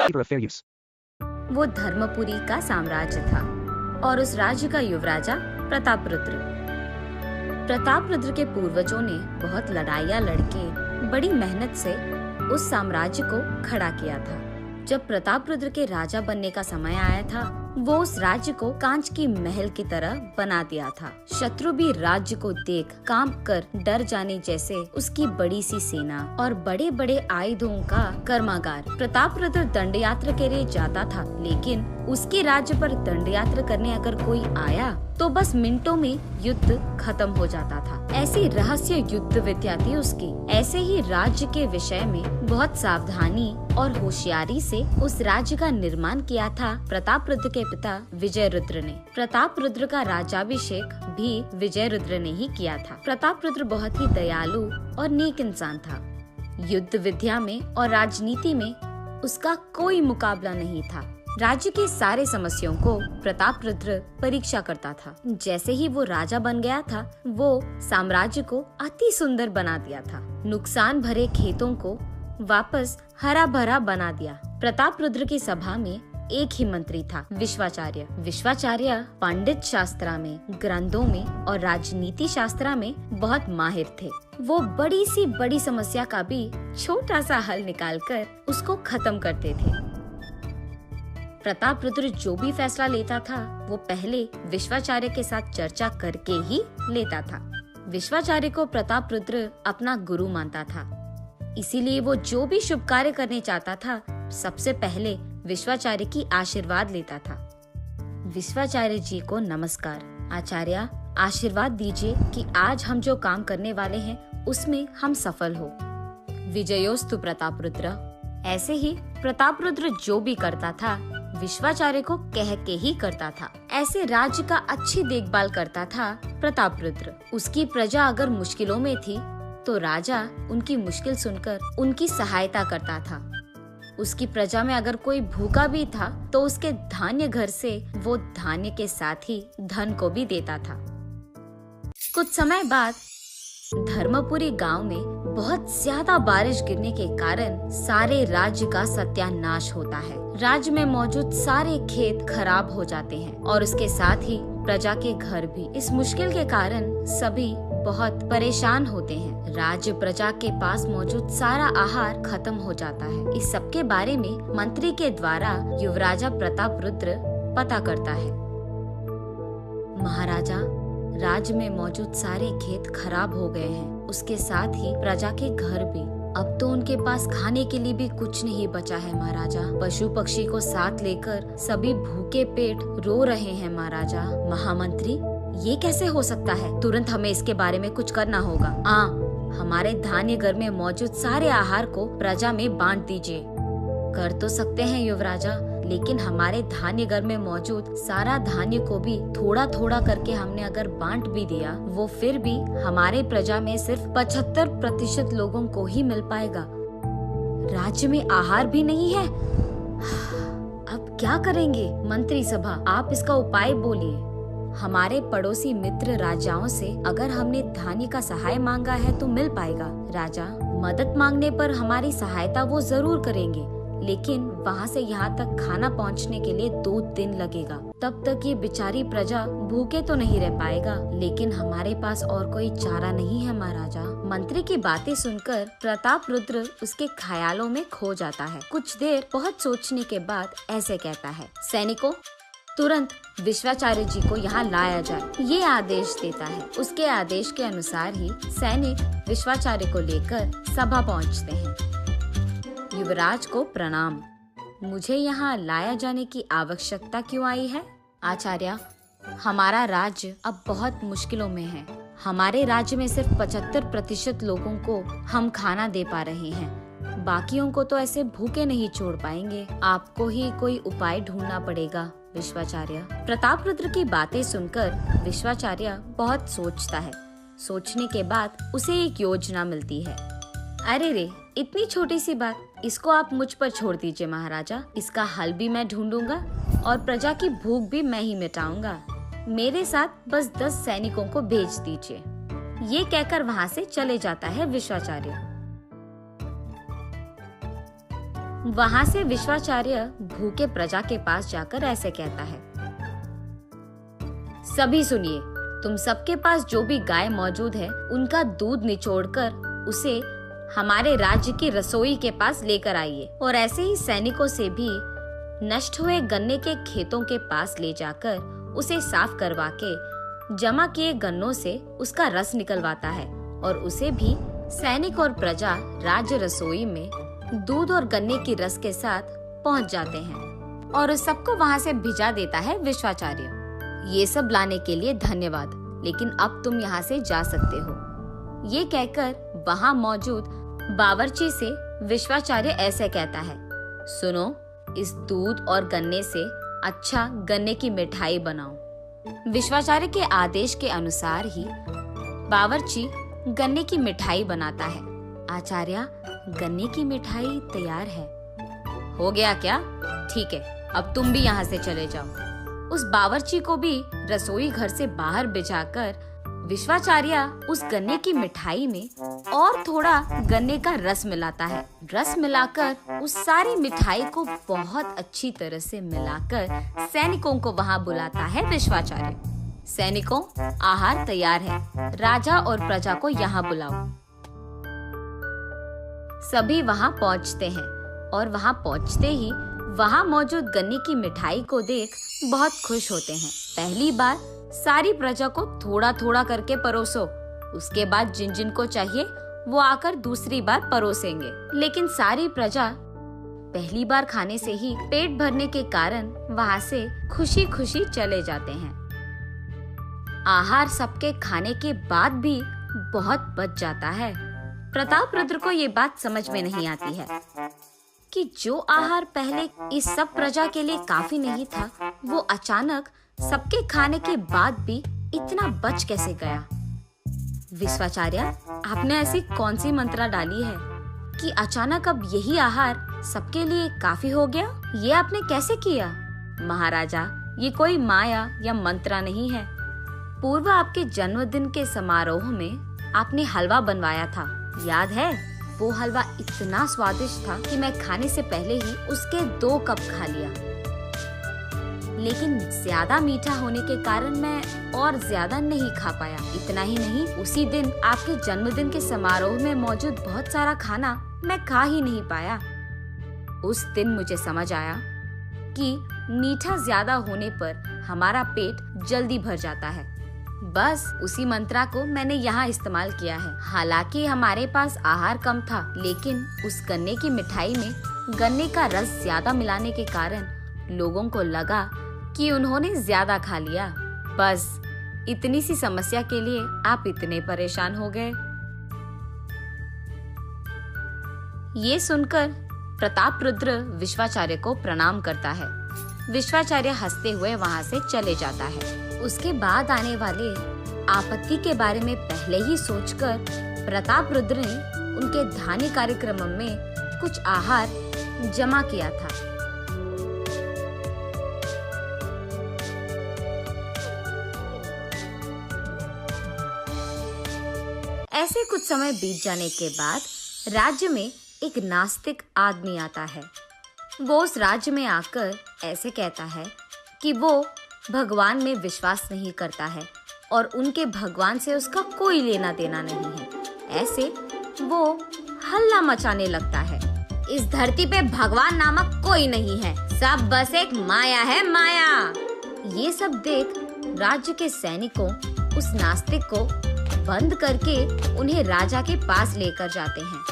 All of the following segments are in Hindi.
Order of fair use. वो धर्मपुरी का साम्राज्य था और उस राज्य का युवराजा प्रतापरुद्र। प्रतापरुद्र के पूर्वजों ने बहुत लड़ाइयाँ लड़के बड़ी मेहनत से उस साम्राज्य को खड़ा किया था। जब प्रतापरुद्र के राजा बनने का समय आया था, वो उस राज्य को कांच की महल की तरह बना दिया था। शत्रु भी राज्य को देख कांप कर डर जाने जैसे उसकी बड़ी सी सेना और बड़े बड़े आयुधों का कर्मागार। प्रतापरुद्र दंड यात्रा के लिए जाता था, लेकिन उसके राज्य पर दंड यात्रा करने अगर कोई आया तो बस मिनटों में युद्ध खत्म हो जाता था। ऐसी रहस्य युद्ध विद्या थी उसकी। ऐसे ही राज्य के विषय में बहुत सावधानी और होशियारी से उस राज्य का निर्माण किया था प्रतापरुद्र के पिता विजयरुद्र ने। प्रतापरुद्र का राज्याभिषेक भी विजयरुद्र ने ही किया था। प्रतापरुद्र बहुत ही दयालु और नेक इंसान था। युद्ध विद्या में और राजनीति में उसका कोई मुकाबला नहीं था। राज्य के सारे समस्याओं को प्रतापरुद्र परीक्षा करता था। जैसे ही वो राजा बन गया था, वो साम्राज्य को अति सुंदर बना दिया था। नुकसान भरे खेतों को वापस हरा भरा बना दिया। प्रतापरुद्र की सभा में एक ही मंत्री था, विश्वाचार्य। विश्वाचार्य पंडित शास्त्रा में, ग्रंथों में और राजनीति शास्त्रा में बहुत माहिर थे। वो बड़ी सी बड़ी समस्या का भी छोटा सा हल निकालकर उसको खत्म करते थे। प्रतापरुद्र जो भी फैसला लेता था, वो पहले विश्वाचार्य के साथ चर्चा करके ही लेता था। विश्वाचार्य को प्रतापरुद्र अपना गुरु मानता था, इसीलिए वो जो भी शुभ कार्य करने चाहता था, सबसे पहले विश्वाचार्य की आशीर्वाद लेता था। विश्वाचार्य जी को नमस्कार। आचार्य, आशीर्वाद दीजिए कि आज हम जो काम करने वाले हैं उसमें हम सफल हो। विजयोस्तु प्रतापरुद्र। ऐसे ही प्रतापरुद्र जो भी करता था, विश्वाचार्य को कह के ही करता था। ऐसे राज्य का अच्छी देखभाल करता था प्रतापरुद्र। उसकी प्रजा अगर मुश्किलों में थी तो राजा उनकी मुश्किल सुनकर उनकी सहायता करता था। उसकी प्रजा में अगर कोई भूखा भी था तो उसके धान्य घर से वो धान्य के साथ ही धन को भी देता था। कुछ समय बाद धर्मपुरी गांव में बहुत ज्यादा बारिश गिरने के कारण सारे राज्य का सत्यानाश होता है। राज्य में मौजूद सारे खेत खराब हो जाते हैं और उसके साथ ही प्रजा के घर भी। इस मुश्किल के कारण सभी बहुत परेशान होते हैं। राज्य प्रजा के पास मौजूद सारा आहार खत्म हो जाता है। इस सब के बारे में मंत्री के द्वारा युवराजा प्रतापरुद्र पता करता है। महाराजा, राज्य में मौजूद सारे खेत खराब हो गए हैं, उसके साथ ही प्रजा के घर भी। अब तो उनके पास खाने के लिए भी कुछ नहीं बचा है महाराजा। पशु पक्षी को साथ लेकर सभी भूखे पेट रो रहे हैं महाराजा। महामंत्री, ये कैसे हो सकता है? तुरंत हमें इसके बारे में कुछ करना होगा। हमारे धान्य घर में मौजूद सारे आहार को प्रजा में बांट दीजिए। कर तो सकते हैं युवराजा, लेकिन हमारे धान्य घर में मौजूद सारा धान्य को भी थोड़ा थोड़ा करके हमने अगर बांट भी दिया, वो फिर भी हमारे प्रजा में सिर्फ 75% लोगों को ही मिल पाएगा। राज्य में आहार भी नहीं है। अब क्या करेंगे? मंत्री सभा, आप इसका उपाय बोलिए। हमारे पड़ोसी मित्र राजाओं से अगर हमने धान्य का सहाय मांगा है तो मिल पाएगा। राजा, मदद मांगने पर हमारी सहायता वो जरूर करेंगे, लेकिन वहाँ से यहाँ तक खाना पहुँचने के लिए 2 दिन लगेगा। तब तक ये बेचारी प्रजा भूखे तो नहीं रह पाएगा, लेकिन हमारे पास और कोई चारा नहीं है महाराजा। मंत्री की बातें सुनकर प्रतापरुद्र उसके ख्यालों में खो जाता है। कुछ देर बहुत सोचने के बाद ऐसे कहता है, सैनिकों, तुरंत विश्वाचार्य जी को यहाँ लाया जाए। ये आदेश देता है। उसके आदेश के अनुसार ही सैनिक विश्वाचार्य को लेकर सभा पहुँचते हैं। युवराज को प्रणाम। मुझे यहाँ लाया जाने की आवश्यकता क्यों आई है? आचार्य, हमारा राज्य अब बहुत मुश्किलों में है। हमारे राज्य में सिर्फ 75% लोगों को हम खाना दे पा रहे हैं। बाकियों को तो ऐसे भूखे नहीं छोड़ पाएंगे। आपको ही कोई उपाय ढूंढना पड़ेगा विश्वाचार्य। प्रतापरुद्र की बातें सुनकर विश्वाचार्य बहुत सोचता है। सोचने के बाद उसे एक योजना मिलती है। अरे रे, इतनी छोटी सी बात, इसको आप मुझ पर छोड़ दीजिए महाराजा। इसका हल भी मैं ढूंढूंगा और प्रजा की भूख भी मैं ही मिटाऊंगा। मेरे साथ बस 10 सैनिकों को भेज दीजिए। ये कहकर वहाँ से चले जाता है विश्वाचार्य। वहाँ से विश्वाचार्य भूखे प्रजा के पास जाकर ऐसे कहता है, सभी सुनिए, तुम सबके पास जो भी गाय मौजूद है उनका दूध निचोड़कर उसे हमारे राज्य की रसोई के पास लेकर आइए, और ऐसे ही सैनिकों से भी नष्ट हुए गन्ने के खेतों के पास ले जाकर उसे साफ करवा के जमा किए गन्नों से उसका रस निकलवाता है, और उसे भी सैनिक और प्रजा राज्य रसोई में दूध और गन्ने की रस के साथ पहुंच जाते हैं और उस सबको वहां से भिजा देता है विश्वाचार्य। ये सब लाने के लिए धन्यवाद, लेकिन अब तुम यहाँ से जा सकते हो। ये कहकर वहाँ मौजूद बावर्ची से विश्वाचार्य ऐसे कहता है, सुनो, इस दूध और गन्ने से अच्छा गन्ने की मिठाई बनाओ। विश्वाचार्य के आदेश के अनुसार ही बावर्ची गन्ने की मिठाई बनाता है। आचार्य, गन्ने की मिठाई तैयार है। हो गया क्या? ठीक है, अब तुम भी यहाँ से चले जाओ। उस बावर्ची को भी रसोई घर से बाहर बिठाकर विश्वाचार्य उस गन्ने की मिठाई में और थोड़ा गन्ने का रस मिलाता है। रस मिलाकर उस सारी मिठाई को बहुत अच्छी तरह से मिलाकर सैनिकों को वहाँ बुलाता है विश्वाचार्य। सैनिकों, आहार तैयार है, राजा और प्रजा को यहाँ बुलाओ। सभी वहाँ पहुँचते हैं और वहाँ पहुँचते ही वहाँ मौजूद गन्ने की मिठाई को देख बहुत खुश होते हैं। पहली बार सारी प्रजा को थोड़ा थोड़ा करके परोसो, उसके बाद जिन जिन को चाहिए वो आकर दूसरी बार परोसेंगे। लेकिन सारी प्रजा पहली बार खाने से ही पेट भरने के कारण वहाँ से खुशी खुशी चले जाते हैं। आहार सबके खाने के बाद भी बहुत बच जाता है। प्रतापरुद्र को ये बात समझ में नहीं आती है कि जो आहार पहले इस सब प्रजा के लिए काफी नहीं था, वो अचानक सबके खाने के बाद भी इतना बच कैसे गया। विश्वाचार्य, आपने ऐसी कौन सी मंत्रा डाली है कि अचानक अब यही आहार सबके लिए काफी हो गया? ये आपने कैसे किया? महाराजा, ये कोई माया या मंत्रा नहीं है। पूर्व आपके जन्मदिन के समारोह में आपने हलवा बनवाया था, याद है? वो हलवा इतना स्वादिष्ट था कि मैं खाने से पहले ही उसके 2 कप खा लिया। लेकिन ज्यादा मीठा होने के कारण मैं और ज्यादा नहीं खा पाया। इतना ही नहीं, उसी दिन आपके जन्मदिन के समारोह में मौजूद बहुत सारा खाना मैं खा ही नहीं पाया। उस दिन मुझे समझ आया कि मीठा ज्यादा होने पर हमारा पेट जल्दी भर जाता है। बस उसी मंत्रा को मैंने यहाँ इस्तेमाल किया है। हालांकि हमारे पास आहार कम था, लेकिन उस गन्ने की मिठाई में गन्ने का रस ज्यादा मिलाने के कारण लोगों को लगा कि उन्होंने ज्यादा खा लिया। बस इतनी सी समस्या के लिए आप इतने परेशान हो गए। ये सुनकर प्रतापरुद्र विश्वाचार्य को प्रणाम करता है। विश्वाचार्य हंसते हुए वहाँ से चले जाता है। उसके बाद आने वाले आपत्ति के बारे में पहले ही सोचकर प्रतापरुद्र ने उनके धान्य कार्यक्रम में कुछ आहार जमा किया था। ऐसे कुछ समय बीत जाने के बाद राज्य में एक नास्तिक आदमी आता है। वो उस राज्य में आकर ऐसे कहता है कि वो भगवान में विश्वास नहीं करता है और उनके भगवान से उसका कोई लेना देना नहीं है। ऐसे वो हल्ला मचाने लगता है, इस धरती पे भगवान नामक कोई नहीं है, सब बस एक माया है, माया। ये सब देख राज्य के सैनिकों उस नास्तिक को बंद करके उन्हें राजा के पास लेकर जाते हैं।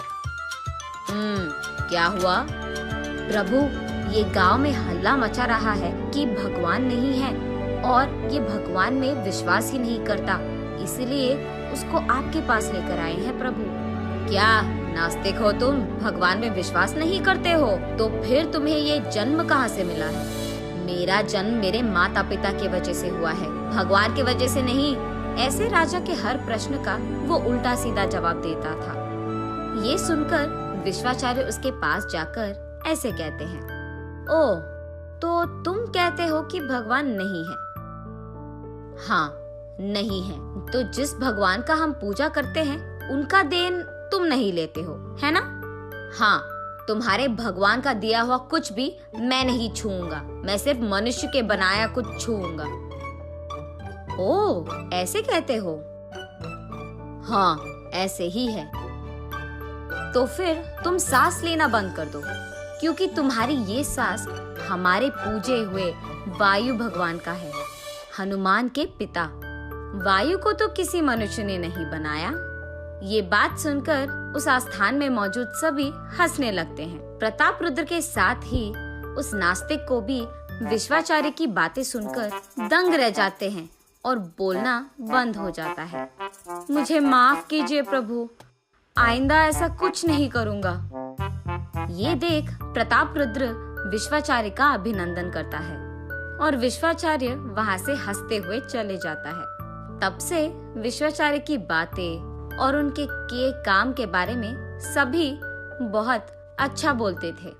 क्या हुआ? प्रभु, ये गांव में हल्ला मचा रहा है कि भगवान नहीं है और ये भगवान में विश्वास ही नहीं करता, इसलिए उसको आपके पास लेकर आए हैं प्रभु। क्या नास्तिक हो तुम? भगवान में विश्वास नहीं करते हो? तो फिर तुम्हें ये जन्म कहाँ से मिला है? मेरा जन्म मेरे माता पिता के वजह से हुआ है, भगवान के वजह से नहीं। ऐसे राजा के हर प्रश्न का वो उल्टा सीधा जवाब देता था। ये सुनकर विश्वाचार्य उसके पास जाकर ऐसे कहते हैं, ओ, तो तुम कहते हो कि भगवान नहीं है? हाँ, नहीं है। तो जिस भगवान का हम पूजा करते हैं उनका देन तुम नहीं लेते हो, है ना? हाँ, तुम्हारे भगवान का दिया हुआ कुछ भी मैं नहीं छूऊंगा। मैं सिर्फ मनुष्य के बनाया कुछ छूऊंगा। ओह, ऐसे कहते हो? हाँ, ऐसे ही है। तो फिर तुम सांस लेना बंद कर दो, क्योंकि तुम्हारी ये सांस हमारे पूजे हुए वायु भगवान का है, हनुमान के पिता। वायु को तो किसी मनुष्य ने नहीं बनाया। ये बात सुनकर उस आस्थान में मौजूद सभी हंसने लगते हैं। प्रतापरुद्र के साथ ही उस नास्तिक को भी विश्वाचार्य की बातें सुनकर दंग रह जाते हैं और बोलना बंद हो जाता है। मुझे माफ कीजिए प्रभु, आइंदा ऐसा कुछ नहीं करूंगा। ये देख प्रतापरुद्र विश्वाचार्य का अभिनंदन करता है और विश्वाचार्य वहां से हंसते हुए चले जाता है। तब से विश्वाचार्य की बातें और उनके किए काम के बारे में सभी बहुत अच्छा बोलते थे।